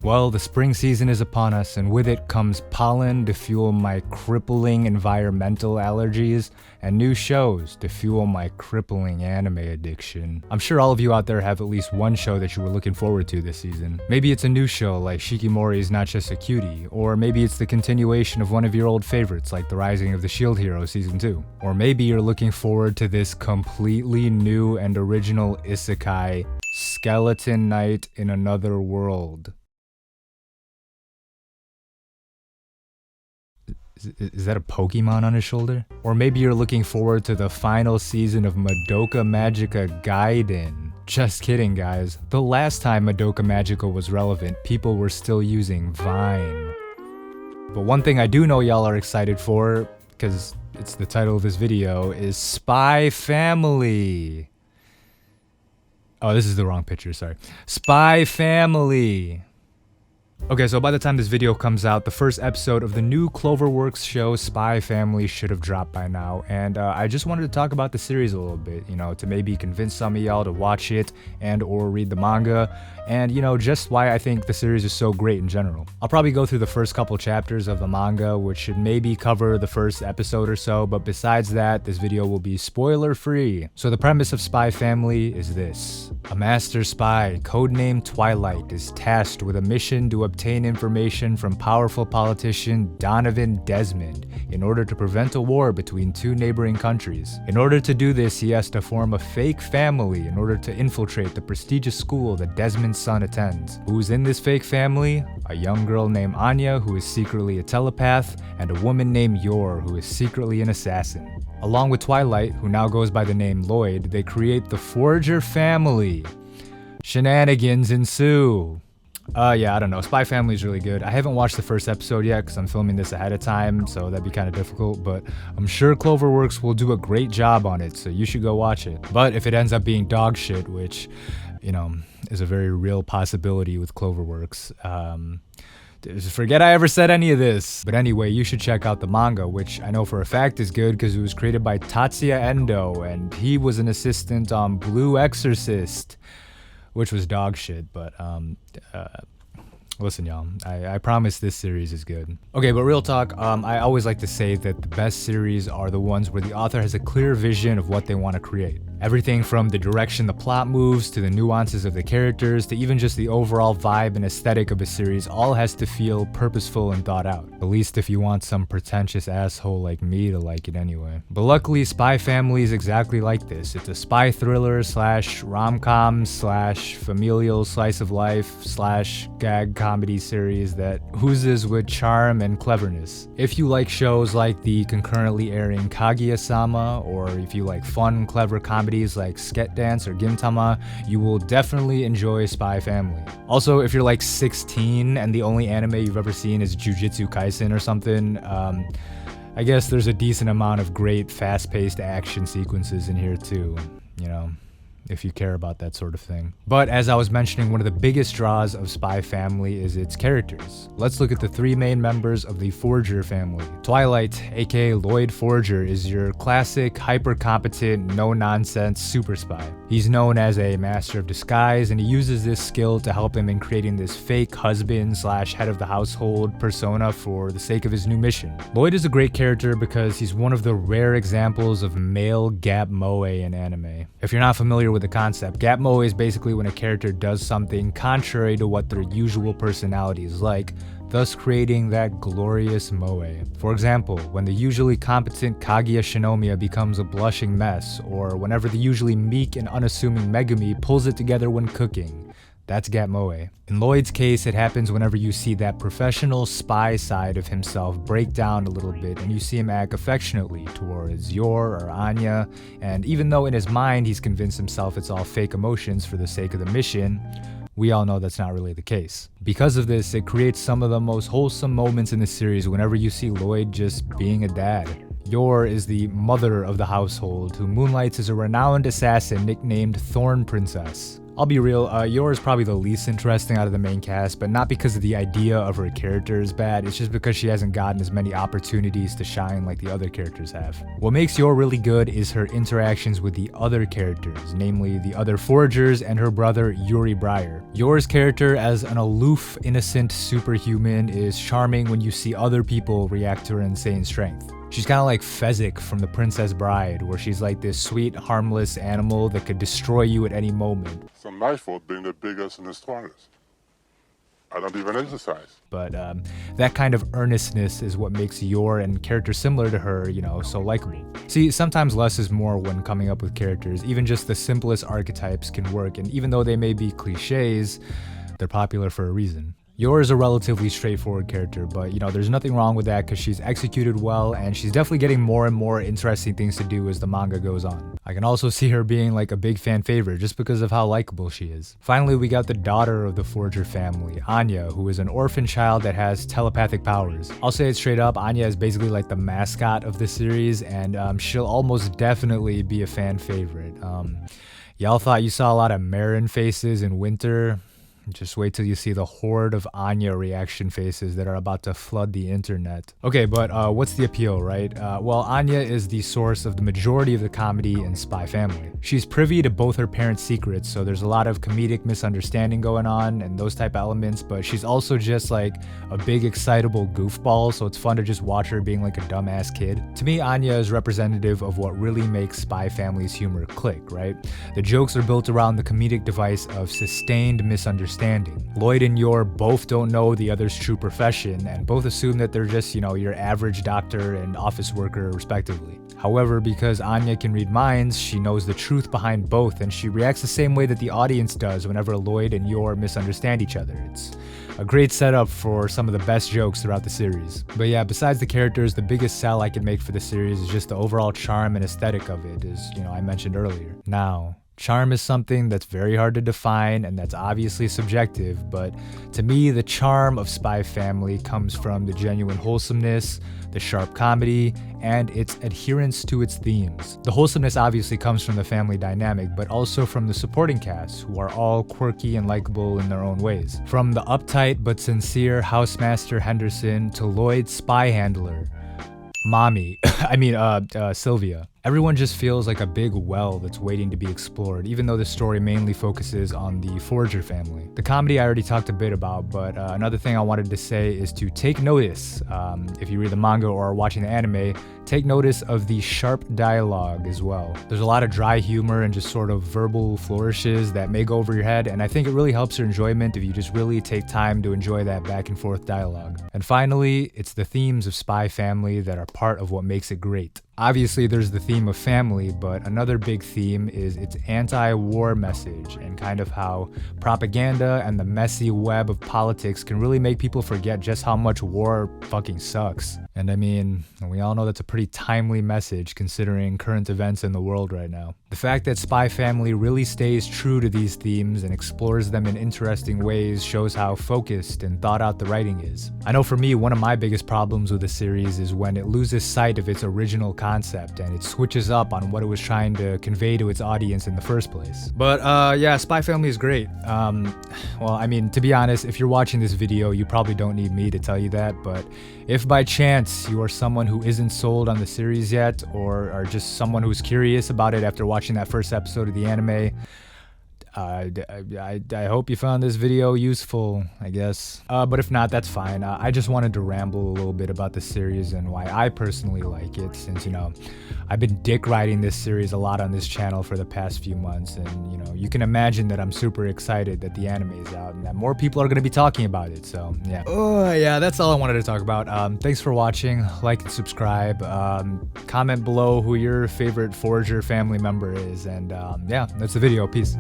Well, the spring season is upon us, and with it comes pollen to fuel my crippling environmental allergies, and new shows to fuel my crippling anime addiction. I'm sure all of you out there have at least one show that you were looking forward to this season. Maybe it's a new show like Shikimori's Not Just a Cutie, or maybe it's the continuation of one of your old favorites like The Rising of the Shield Hero Season 2. Or maybe you're looking forward to this completely new and original isekai, Skeleton Knight in Another World. Is that a Pokemon on his shoulder? Or maybe you're looking forward to the final season of Madoka Magica Gaiden. Just kidding, guys. The last time Madoka Magica was relevant, people were still using Vine. But one thing I do know y'all are excited for, because it's the title of this video, is Spy Family. Oh, this is the wrong picture, sorry. Spy Family. Okay, so by the time this video comes out, the first episode of the new Cloverworks show, Spy Family, should have dropped by now, and I just wanted to talk about the series a little bit, you know, to maybe convince some of y'all to watch it and or read the manga, and, you know, just why I think the series is so great in general. I'll probably go through the first couple chapters of the manga, which should maybe cover the first episode or so, but besides that, this video will be spoiler-free. So the premise of Spy Family is this. A master spy, codenamed Twilight, is tasked with a mission to obtain information from powerful politician Donovan Desmond in order to prevent a war between two neighboring countries. In order to do this, he has to form a fake family in order to infiltrate the prestigious school that Desmond's son attends. Who's in this fake family? A young girl named Anya, who is secretly a telepath, and a woman named Yor, who is secretly an assassin. Along with Twilight, who now goes by the name Lloyd, they create the Forger family. Shenanigans ensue. Yeah, I don't know. Spy Family is really good. I haven't watched the first episode yet because I'm filming this ahead of time, so that'd be kind of difficult, but I'm sure Cloverworks will do a great job on it, so you should go watch it. But if it ends up being dog shit, which, you know, is a very real possibility with Cloverworks, forget I ever said any of this. But anyway, you should check out the manga, which I know for a fact is good because it was created by Tatsuya Endo, and he was an assistant on Blue Exorcist, which was dog shit, but listen, y'all, I promise this series is good. Okay, but real talk, I always like to say that the best series are the ones where the author has a clear vision of what they want to create. Everything from the direction the plot moves, to the nuances of the characters, to even just the overall vibe and aesthetic of a series, all has to feel purposeful and thought out. At least if you want some pretentious asshole like me to like it anyway. But luckily, Spy Family is exactly like this. It's a spy thriller slash rom-com slash familial slice of life slash gag comedy series that oozes with charm and cleverness. If you like shows like the concurrently airing Kaguya-sama, or if you like fun, clever comedies like Sket Dance or Gintama, you will definitely enjoy Spy Family. Also, if you're like 16 and the only anime you've ever seen is Jujutsu Kaisen or something, I guess there's a decent amount of great fast-paced action sequences in here too, you know, if you care about that sort of thing. But as I was mentioning, one of the biggest draws of Spy Family is its characters. Let's look at the three main members of the Forger family. Twilight, aka Lloyd Forger, is your classic, hyper-competent, no-nonsense super spy. He's known as a master of disguise, and he uses this skill to help him in creating this fake husband slash head of the household persona for the sake of his new mission. Lloyd is a great character because he's one of the rare examples of male gap moe in anime. If you're not familiar with the concept, gap moe is basically when a character does something contrary to what their usual personality is like, thus creating that glorious moe. For example, when the usually competent Kaguya Shinomiya becomes a blushing mess, or whenever the usually meek and unassuming Megumi pulls it together when cooking. That's gap moe. In Lloyd's case, it happens whenever you see that professional spy side of himself break down a little bit and you see him act affectionately towards Yor or Anya, and even though in his mind he's convinced himself it's all fake emotions for the sake of the mission, we all know that's not really the case. Because of this, it creates some of the most wholesome moments in the series whenever you see Lloyd just being a dad. Yor is the mother of the household, who moonlights as a renowned assassin nicknamed Thorn Princess. I'll be real, Yor is probably the least interesting out of the main cast, but not because of the idea of her character is bad, it's just because she hasn't gotten as many opportunities to shine like the other characters have. What makes Yor really good is her interactions with the other characters, namely the other foragers and her brother Yuri Briar. Yor's character as an aloof, innocent superhuman is charming when you see other people react to her insane strength. She's kind of like Fezzik from The Princess Bride, where she's like this sweet, harmless animal that could destroy you at any moment. It's not my fault being the biggest and the strongest. I don't even exercise. But that kind of earnestness is what makes Yor and characters similar to her, so likable. See, sometimes less is more when coming up with characters. Even just the simplest archetypes can work, and even though they may be cliches, they're popular for a reason. Yor is a relatively straightforward character, but there's nothing wrong with that because she's executed well and she's definitely getting more and more interesting things to do as the manga goes on. I can also see her being like a big fan favorite just because of how likable she is. Finally, we got the daughter of the Forager family, Anya, who is an orphan child that has telepathic powers. I'll say it straight up, Anya is basically like the mascot of the series, and she'll almost definitely be a fan favorite. Y'all thought you saw a lot of Marin faces in Winter? Just wait till you see the horde of Anya reaction faces that are about to flood the internet. Okay, but what's the appeal, right? Well, Anya is the source of the majority of the comedy in Spy Family. She's privy to both her parents' secrets, so there's a lot of comedic misunderstanding going on and those type of elements, but she's also just like a big excitable goofball, so it's fun to just watch her being like a dumbass kid. To me, Anya is representative of what really makes Spy Family's humor click, right? The jokes are built around the comedic device of sustained misunderstanding. Lloyd and Yor both don't know the other's true profession and both assume that they're just, your average doctor and office worker respectively. However, because Anya can read minds, she knows the truth behind both and she reacts the same way that the audience does whenever Lloyd and Yor misunderstand each other. It's a great setup for some of the best jokes throughout the series. But yeah, besides the characters, the biggest sell I can make for the series is just the overall charm and aesthetic of it, as I mentioned earlier. Now, charm is something that's very hard to define and that's obviously subjective, but to me, the charm of Spy Family comes from the genuine wholesomeness, the sharp comedy, and its adherence to its themes. The wholesomeness obviously comes from the family dynamic, but also from the supporting cast, who are all quirky and likable in their own ways. From the uptight but sincere Housemaster Henderson to Lloyd's spy handler, Sylvia. Everyone just feels like a big well that's waiting to be explored, even though the story mainly focuses on the Forager family. The comedy I already talked a bit about, but another thing I wanted to say is to take notice, if you read the manga or are watching the anime, take notice of the sharp dialogue as well. There's a lot of dry humor and just sort of verbal flourishes that may go over your head, and I think it really helps your enjoyment if you just really take time to enjoy that back and forth dialogue. And finally, it's the themes of Spy Family that are part of what makes it great. Obviously, there's the theme of family, but another big theme is its anti-war message and kind of how propaganda and the messy web of politics can really make people forget just how much war fucking sucks. And I mean, we all know that's a pretty timely message considering current events in the world right now. The fact that Spy Family really stays true to these themes and explores them in interesting ways shows how focused and thought out the writing is. I know for me, one of my biggest problems with the series is when it loses sight of its original concept and it switches up on what it was trying to convey to its audience in the first place. But yeah, Spy Family is great. Well, I mean, to be honest, if you're watching this video, you probably don't need me to tell you that, but if by chance you are someone who isn't sold on the series yet, or are just someone who's curious about it after watching that first episode of the anime, I hope you found this video useful, I guess. But if not, that's fine. I just wanted to ramble a little bit about the series and why I personally like it, since, I've been dick riding this series a lot on this channel for the past few months, and, you can imagine that I'm super excited that the anime is out and that more people are going to be talking about it, so, yeah. Oh, yeah, that's all I wanted to talk about. Thanks for watching. Like and subscribe. Comment below who your favorite Forager family member is, and, yeah, that's the video. Peace.